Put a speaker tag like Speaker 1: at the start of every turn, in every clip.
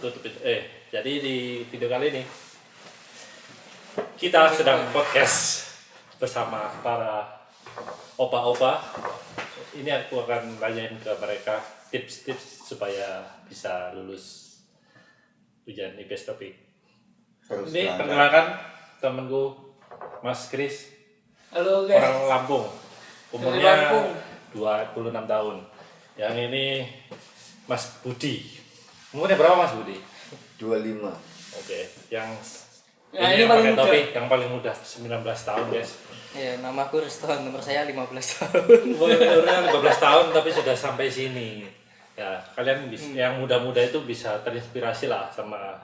Speaker 1: Jadi di video kali ini kita sedang podcast bersama para opa-opa. Ini aku akan tanyain ke mereka tips-tips supaya bisa lulus ujian IPS topik. Ini perkenalkan temanku Mas Kris.
Speaker 2: Halo guys.
Speaker 1: Orang Lampung. Umurnya 26 tahun. Yang ini Mas Budi. Umurnya berapa Mas Budi?
Speaker 3: 25.
Speaker 1: Oke. Yang
Speaker 2: Ini paling muda.
Speaker 1: topik yang paling muda 19 tahun guys.
Speaker 2: Ya, nama aku Riston, nomor saya 15 tahun.
Speaker 1: Umurnya 15 tahun tapi sudah sampai sini. Ya, kalian bisa, yang muda-muda itu bisa terinspirasi lah sama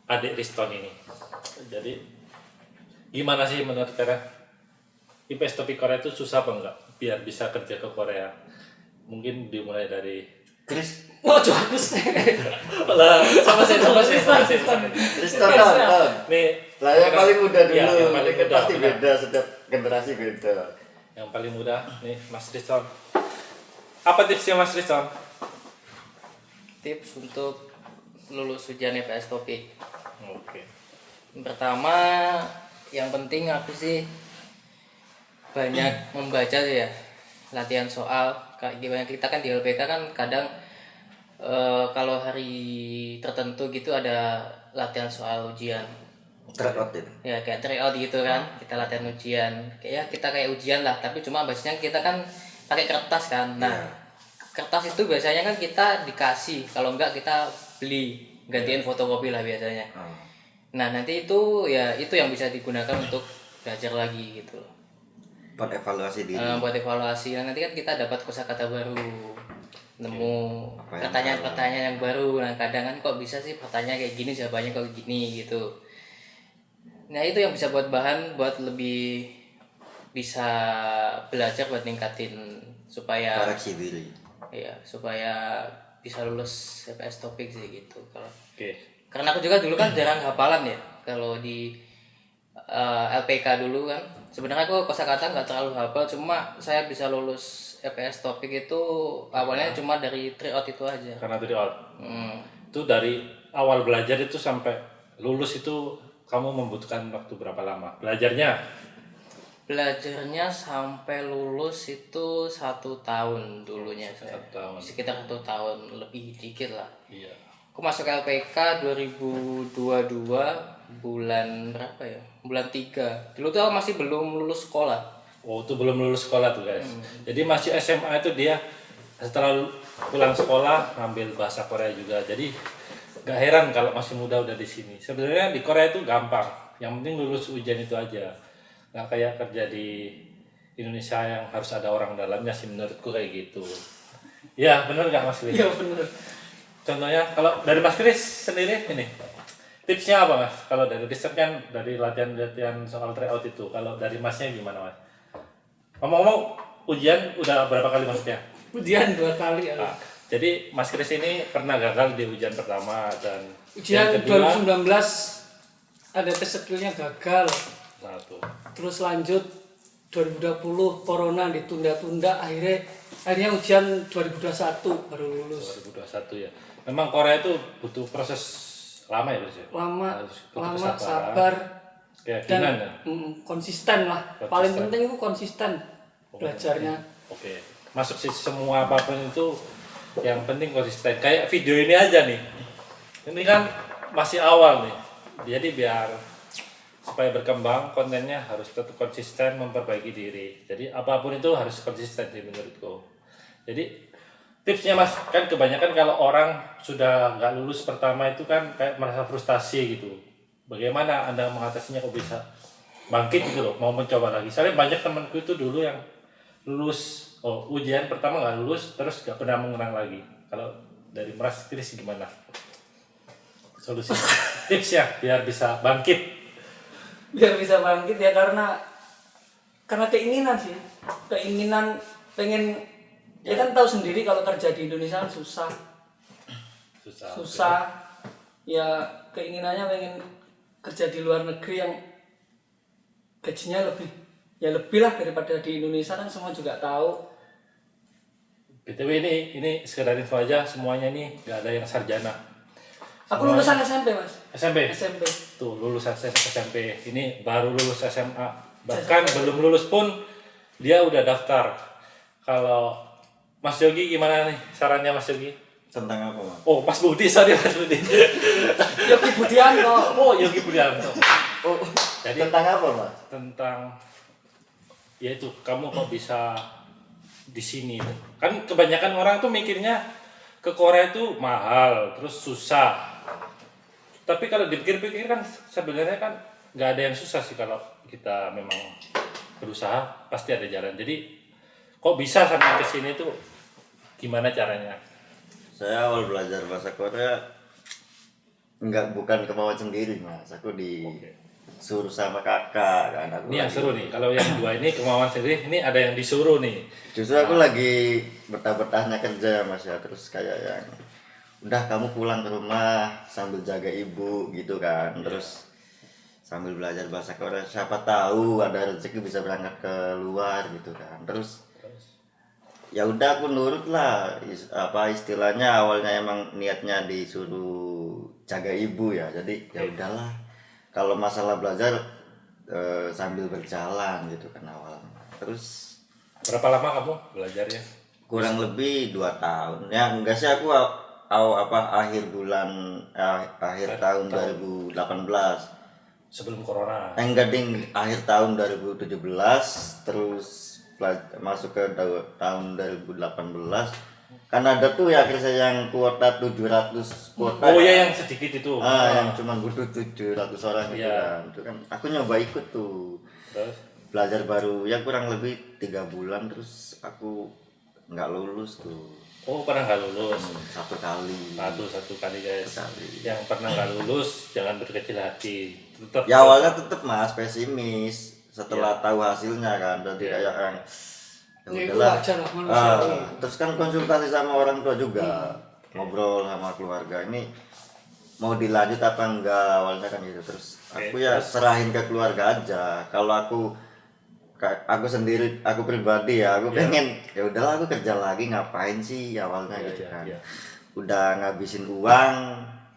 Speaker 1: adik Riston ini. Jadi gimana sih menurut kalian? IPS topik Korea itu susah apa enggak? Biar bisa kerja ke Korea. Mungkin dimulai dari
Speaker 3: Chris.
Speaker 2: Wah, bagus.
Speaker 1: lah sama saya.
Speaker 3: Tristan.
Speaker 1: Nih,
Speaker 3: Lah yang paling muda dulu.
Speaker 1: Ya, yang paling
Speaker 3: Kan
Speaker 1: muda,
Speaker 3: pasti
Speaker 1: benar.
Speaker 3: beda, setiap generasi beda.
Speaker 1: yang paling muda nih Mas Riston. Apa tipsnya Mas Riston?
Speaker 2: Tips untuk lulus ujian IPS topik.
Speaker 1: Oke.
Speaker 2: Pertama, yang penting aku sih banyak membaca sih ya. Latihan soal. Kayak gimana kita kan di LPK kan kadang kalau hari tertentu gitu ada latihan soal ujian.
Speaker 3: Tryout itu.
Speaker 2: Ya kayak tryout gitu kan, kita latihan ujian kayak kita kayak ujian lah, tapi cuma biasanya kita kan pakai kertas kan. Nah, kertas itu biasanya kan kita dikasih, kalau enggak kita beli, gantiin fotokopi lah biasanya. Nah, nanti itu ya itu yang bisa digunakan untuk belajar lagi gitu.
Speaker 3: Buat evaluasi diri.
Speaker 2: Buat evaluasi. Nah, nanti kan kita dapat kosakata baru, nemu
Speaker 3: Apa yang
Speaker 2: pertanyaan-pertanyaan yang baru. Nah, kadang kan kok bisa sih pertanyaan kayak gini, jawabannya kok gini gitu. Nah, itu yang bisa buat bahan buat lebih bisa belajar buat ningkatin supaya
Speaker 3: Koreksi diri.
Speaker 2: ya supaya bisa lulus IPS topik sih gitu. Kalau
Speaker 1: Oke.
Speaker 2: karena aku juga dulu kan jarang hafalan ya. Kalau di LPK dulu kan sebenarnya aku kosakata nggak terlalu hafal, cuma saya bisa lulus IPS topik itu awalnya cuma dari tryout itu aja.
Speaker 1: Karena tryout. Itu dari awal belajar itu sampai lulus itu kamu membutuhkan waktu berapa lama?
Speaker 2: Belajarnya sampai lulus itu 1 tahun dulunya saya.
Speaker 1: 1 tahun.
Speaker 2: Sekitar 1 tahun lebih dikit lah.
Speaker 1: Iya.
Speaker 2: Aku masuk LPK 2022 bulan berapa ya? Bulan 3. Dulu tuh aku masih belum lulus sekolah.
Speaker 1: Oh, itu belum lulus sekolah tuh guys. Jadi masih SMA itu dia setelah pulang sekolah ngambil bahasa Korea juga. Jadi gak heran kalau masih muda udah di sini. Sebenarnya di Korea itu gampang. Yang penting lulus ujian itu aja. Gak kayak kerja di Indonesia yang harus ada orang dalamnya sih menurutku kayak gitu. Ya bener gak Mas Kris?
Speaker 2: Iya bener.
Speaker 1: Contohnya kalau dari Mas Kris sendiri ini tipsnya apa Mas? Kalau dari riset kan dari latihan soal tryout itu. Kalau dari Masnya gimana Mas? Ngomong-ngomong ujian udah berapa kali Masnya?
Speaker 4: Ujian 2 kali ya.
Speaker 1: Nah, jadi Mas Kris ini pernah gagal di ujian pertama dan
Speaker 4: Ujian
Speaker 1: yang kedua,
Speaker 4: 2019 ada tes skillnya gagal.
Speaker 1: nah tuh.
Speaker 4: Terus lanjut 2020 corona ditunda-tunda, akhirnya ujian 2021 baru lulus.
Speaker 1: 2021 ya. Memang Korea itu butuh proses lama ya Mas ya? Butuh
Speaker 4: Lama,
Speaker 1: kesabaran,
Speaker 4: sabar,
Speaker 1: keyakinan ya.
Speaker 4: konsisten lah.
Speaker 1: Konsisten.
Speaker 4: Paling penting itu konsisten belajarnya.
Speaker 1: Oke. Masuk sih semua apapun itu yang penting konsisten. Kayak video ini aja nih. Ini kan masih awal nih. Jadi biar supaya berkembang kontennya harus tetap konsisten memperbaiki diri. Jadi apapun itu harus konsisten sih menurutku. Jadi tipsnya Mas, kan kebanyakan kalau orang sudah nggak lulus pertama itu kan kayak merasa frustasi gitu. Bagaimana Anda mengatasinya kok bisa bangkit gitu loh, mau mencoba lagi. Soalnya banyak temanku itu dulu yang lulus ujian pertama nggak lulus terus nggak pernah mengulang lagi. Kalau dari Mas Kris gimana solusinya? Tipsnya biar bisa bangkit.
Speaker 4: Biar bisa bangkit ya karena keinginan sih. Keinginan pengen ya kan tahu sendiri kalau kerja di Indonesia kan susah. Ya keinginannya pengen kerja di luar negeri yang gajinya lebih lah daripada di Indonesia, kan semua juga tahu.
Speaker 1: BTW ini sekedar info aja, semuanya nih nggak ada yang sarjana.
Speaker 4: Aku lulusan SMP mas.
Speaker 1: SMP.
Speaker 4: SMP.
Speaker 1: Tuh lulus SMP, ini baru lulus SMA, bahkan belum lulus pun dia udah daftar. Kalau Mas Yogi gimana nih sarannya Mas Yogi?
Speaker 3: Tentang apa, Mas?
Speaker 1: Oh Mas Budi, sorry Mas Budi.
Speaker 4: Yogi Budianto.
Speaker 1: Oh Yogi Budianto.
Speaker 3: Oh,
Speaker 1: Jadi
Speaker 3: tentang apa, Mas?
Speaker 1: tentang yaitu kamu kok bisa di sini? Kan kebanyakan orang tuh mikirnya ke Korea itu mahal, terus susah. Tapi kalau dipikir-pikir kan sebenarnya kan nggak ada yang susah sih kalau kita memang berusaha pasti ada jalan. Jadi kok bisa sampai ke sini tuh gimana caranya?
Speaker 3: Saya awal belajar bahasa Korea bukan kemauan sendiri, Mas. Aku disuruh sama kakak kan.
Speaker 1: Ini yang seru nih. Kalau yang dua ini kemauan sendiri, ini ada yang disuruh nih.
Speaker 3: Justru aku lagi betah-betahnya kerja ya, Mas ya. Terus kayak yang udah kamu pulang ke rumah sambil jaga ibu gitu kan. Terus sambil belajar bahasa Korea, siapa tahu ada rezeki bisa berangkat ke luar gitu kan. Terus ya udah aku nurut lah. Istilahnya awalnya emang niatnya disuruh jaga ibu ya. Jadi ya udahlah. Kalau masalah belajar sambil berjalan gitu kan awalnya. Terus
Speaker 1: Berapa lama kamu belajarnya?
Speaker 3: kurang lebih 2 tahun. Ya enggak sih, aku akhir tahun 2018.
Speaker 1: Sebelum corona.
Speaker 3: Enggak ding, akhir tahun 2017 terus masuk ke tahun 2018. Kan ada tuh ya akhirnya yang kuota 700 kuota.
Speaker 1: Oh
Speaker 3: ya.
Speaker 1: ya yang sedikit itu.
Speaker 3: Yang cuma butuh 700 orang gitu
Speaker 1: Iya.
Speaker 3: kan. Itu kan aku nyoba ikut tuh.
Speaker 1: Terus
Speaker 3: Belajar baru ya kurang lebih 3 bulan terus aku nggak lulus tuh.
Speaker 1: oh pernah nggak lulus?
Speaker 3: Satu kali.
Speaker 1: Satu kali guys.
Speaker 3: Sekali.
Speaker 1: Yang pernah nggak lulus jangan berkecil hati. Tetap.
Speaker 3: Ya awalnya tetep Mas pesimis setelah
Speaker 1: Iya.
Speaker 3: tahu hasilnya kan. Jadi
Speaker 1: Iya.
Speaker 3: kayak yang
Speaker 4: Ya itu
Speaker 3: udahlah.
Speaker 4: wajar lah, manusiawi.
Speaker 3: Terus kan konsultasi sama orang tua juga. Ngobrol sama keluarga ini mau dilanjut apa enggak awalnya kan gitu. Terus aku ya serahin ke keluarga aja. Kalau aku sendiri, aku pribadi ya, aku pengen ya udahlah aku kerja lagi ngapain sih awalnya gitu kan. Udah ngabisin uang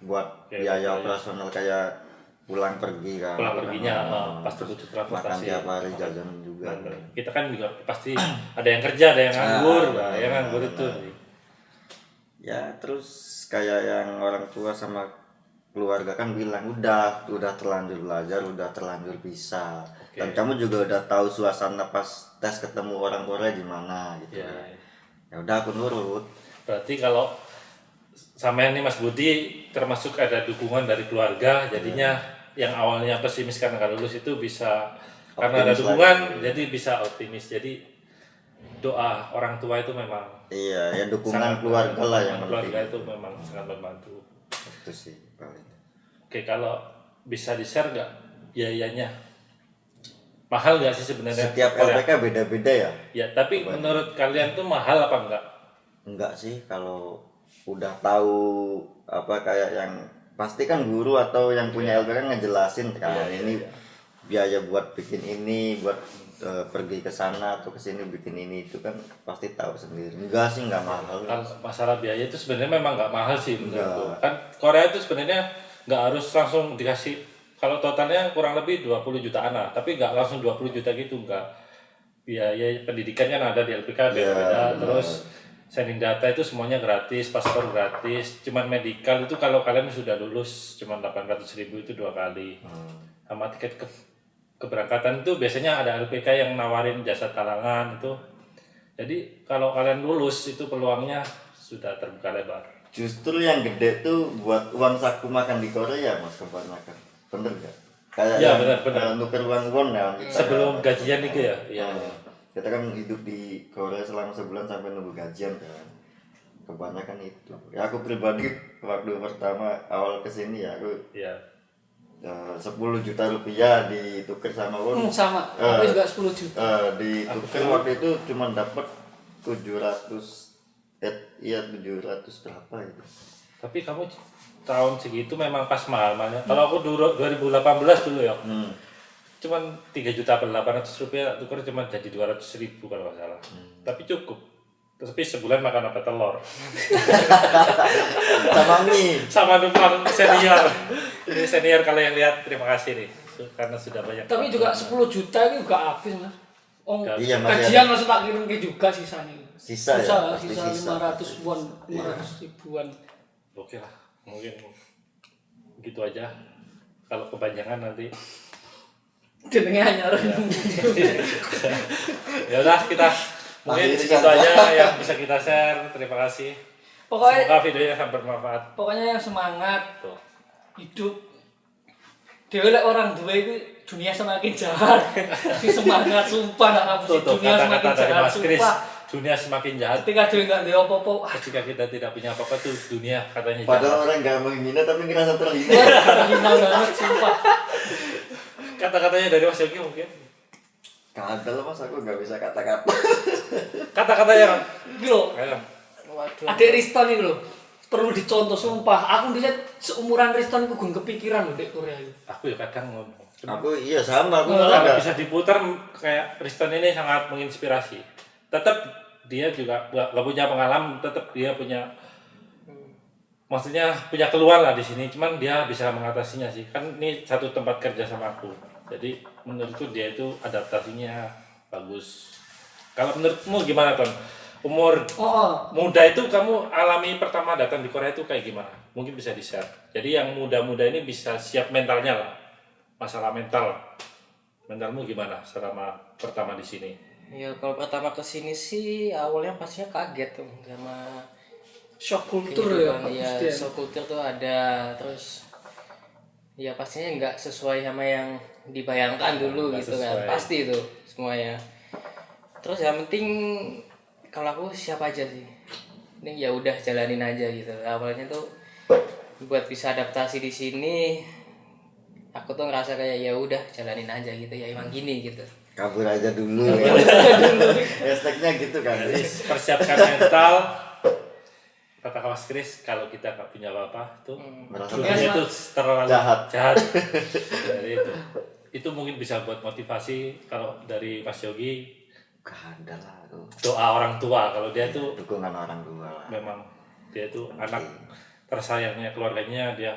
Speaker 3: buat biaya operasional kayak pulang pergi kan.
Speaker 1: Pulang perginya pasti butuh
Speaker 3: Makan
Speaker 1: transportasi.
Speaker 3: tiap hari jajan juga.
Speaker 1: Kita kan juga pasti ada yang kerja, ada yang nganggur, yang nganggur itu.
Speaker 3: Ya terus kayak yang orang tua sama keluarga kan bilang udah terlanjur belajar, udah terlanjur bisa. Dan kamu juga udah tahu suasana pas tes ketemu orang Korea gimana gitu. Ya udah aku nurut.
Speaker 1: Berarti kalau sama ini Mas Budi termasuk ada dukungan dari keluarga, jadinya yang awalnya pesimis karena nggak lulus itu bisa karena ada
Speaker 3: Optimis
Speaker 1: dukungan,
Speaker 3: lagi.
Speaker 1: jadi bisa optimis. Jadi doa orang tua itu memang
Speaker 3: Iya, ya dukungan
Speaker 1: sangat-
Speaker 3: keluarga lah yang
Speaker 1: keluarga
Speaker 3: penting.
Speaker 1: itu memang sangat membantu.
Speaker 3: Itu sih paling.
Speaker 1: Oke, kalau bisa di-share nggak biayanya? Mahal nggak sih sebenarnya?
Speaker 3: Setiap
Speaker 1: Korea?
Speaker 3: LPK beda-beda ya.
Speaker 1: Ya, tapi menurut kalian tuh mahal apa enggak?
Speaker 3: Enggak sih, kalau udah tahu apa kayak yang pasti kan guru atau yang punya LPK ngejelasin kan ini biaya buat bikin ini, buat pergi ke sana atau ke sini bikin ini, itu kan pasti tahu sendiri. Enggak sih, enggak mahal.
Speaker 1: Kan masalah biaya itu sebenarnya memang nggak mahal sih menurutku. Kan Korea itu sebenarnya nggak harus langsung dikasih, kalau totalnya kurang lebih 20 jutaan lah, tapi nggak langsung 20 juta gitu, nggak. Biaya pendidikan kan ada di LPK beda-beda, terus sending data itu semuanya gratis, paspor gratis, cuman medical itu kalau kalian sudah lulus cuman 800.000 itu 2 kali. Sama tiket keberangkatan itu biasanya ada LPK yang nawarin jasa talangan itu. Jadi kalau kalian lulus itu peluangnya sudah terbuka lebar.
Speaker 3: Justru yang gede tuh buat uang saku makan di Korea Mas kebanyakan. Bener gak? Kayak
Speaker 1: Ya,
Speaker 3: yang,
Speaker 1: benar.
Speaker 3: nuker uang won ya.
Speaker 1: Sebelum gajian itu ya. Iya.
Speaker 3: Kita kan hidup di Korea selama sebulan sampai nunggu gajian kan. Kebanyakan itu. Ya aku pribadi waktu pertama awal kesini ya aku
Speaker 1: Iya.
Speaker 3: 10 juta rupiah ditukar sama won.
Speaker 4: Sama, aku juga 10 juta.
Speaker 3: Ditukar waktu itu cuma dapat 700 berapa itu.
Speaker 1: Tapi kamu tahun segitu memang pas mahal-mahalnya. Kalau aku dulu 2018 dulu ya. Cuman 3.800.000 rupiah tukar cuma jadi 200.000 kalau nggak salah. Tapi cukup. Tapi sebulan makan apa telur
Speaker 3: Sama mie.
Speaker 1: sama numpang senior. Ini senior kalau yang lihat terima kasih nih karena sudah banyak.
Speaker 4: Tapi juga 10 juta itu juga habis mas. Oh,
Speaker 3: Iya, masih
Speaker 4: gajian masih tak kirim ke juga sisanya.
Speaker 3: Sisa ya, pasti
Speaker 4: Sisa
Speaker 3: sisa.
Speaker 4: 500 ribuan, 500 ribuan.
Speaker 1: Oke lah, mungkin gitu aja. Kalau kepanjangan nanti.
Speaker 4: Jenenge anyar.
Speaker 1: Ya udah kita mungkin
Speaker 3: Akhiri
Speaker 1: segitu
Speaker 3: saja.
Speaker 1: aja yang bisa kita share. Terima kasih.
Speaker 4: Pokoknya
Speaker 1: Semoga videonya sangat bermanfaat.
Speaker 4: yang semangat
Speaker 1: Tuh.
Speaker 4: hidup. Dewe lek orang dua itu dunia semakin jahat. Si semangat sumpah nak ngapusi
Speaker 1: Tuh,
Speaker 4: dunia semakin
Speaker 1: kata-kata dari
Speaker 4: jahat
Speaker 1: Mas Kris.
Speaker 4: sumpah.
Speaker 1: Dunia semakin jahat.
Speaker 4: Ketika dewe enggak ada apa-apa,
Speaker 1: Ketika kita tidak punya apa-apa tuh dunia katanya jahat.
Speaker 3: Padahal orang gak menghina tapi ngerasa terhina.
Speaker 4: hina banget sumpah.
Speaker 1: Kata-katanya dari Mas Yogi mungkin.
Speaker 3: Kadal mas, aku gak bisa kata-kata.
Speaker 1: Kata-katanya kan.
Speaker 4: Iki lho,
Speaker 1: Ayo.
Speaker 2: Waduh.
Speaker 4: adik Riston ini lho. Perlu dicontoh sumpah. Aku bisa seumuran Riston itu gue kepikiran loh dek Korea itu.
Speaker 1: Aku ya kadang ngomong.
Speaker 3: Aku iya sama, aku malah
Speaker 1: Kalau
Speaker 3: gak.
Speaker 1: bisa diputar kayak Riston ini sangat menginspirasi. Tetap dia juga gak punya pengalaman, tetap dia punya maksudnya punya keluar lah di sini, cuman dia bisa mengatasinya sih. Kan ini satu tempat kerja sama aku. Jadi menurutku dia itu adaptasinya bagus. Kalau menurutmu gimana, Ton? Umur
Speaker 4: Oh,
Speaker 1: muda itu kamu alami pertama datang di Korea itu kayak gimana? Mungkin bisa di-share. Jadi yang muda-muda ini bisa siap mentalnya lah. Masalah mental. Mentalmu gimana selama pertama di sini?
Speaker 2: Ya kalau pertama kesini sih awalnya pastinya kaget tuh sama
Speaker 4: shock kultur ya.
Speaker 2: kehidupan. Ya
Speaker 4: Christian.
Speaker 2: shock culture tuh ada, terus ya pastinya nggak sesuai sama yang dibayangkan dulu
Speaker 1: Nggak
Speaker 2: gitu kan,
Speaker 1: sesuai.
Speaker 2: pasti itu semuanya. Terus yang penting kalau aku siap aja sih, ini ya udah jalanin aja gitu. Awalnya tuh buat bisa adaptasi di sini, aku tuh ngerasa kayak ya udah jalanin aja gitu, ya emang gini gitu.
Speaker 3: Kabur aja dulu. Hashtagnya gitu kan.
Speaker 1: Persiapkan mental. Kata Mas Kris, kalau kita nggak punya apa-apa tuh
Speaker 3: Merasa
Speaker 1: dunia itu terlalu
Speaker 3: jahat.
Speaker 1: Jadi itu mungkin bisa buat motivasi. Kalau dari Mas Yogi,
Speaker 3: Gak ada lah tuh.
Speaker 1: doa orang tua. Kalau dia tuh
Speaker 3: Dukungan orang tua lah.
Speaker 1: memang dia tuh anak tersayangnya keluarganya, dia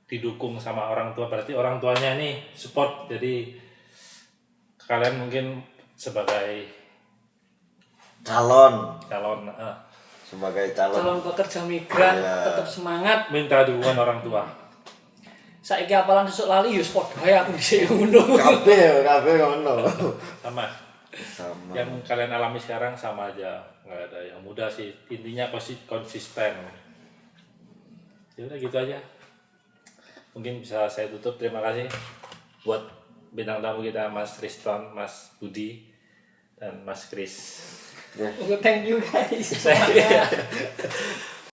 Speaker 1: didukung sama orang tua, berarti orang tuanya nih support. Jadi kalian mungkin sebagai
Speaker 3: Calon. Sebagai
Speaker 4: Calon pekerja migran
Speaker 3: Iya.
Speaker 4: tetap semangat.
Speaker 1: minta dukungan orang tua.
Speaker 4: Saiki apalan sesuk lali yo padha ae aku dhisik ngono.
Speaker 3: kabeh ngono.
Speaker 1: Sama
Speaker 3: Sama.
Speaker 1: yang kalian alami sekarang sama aja, nggak ada yang mudah sih, intinya konsisten. Ya udah gitu aja, mungkin bisa saya tutup. Terima kasih buat bintang tamu kita Mas Riston, Mas Budi, dan Mas Kris.
Speaker 4: Thank you guys.
Speaker 1: Saya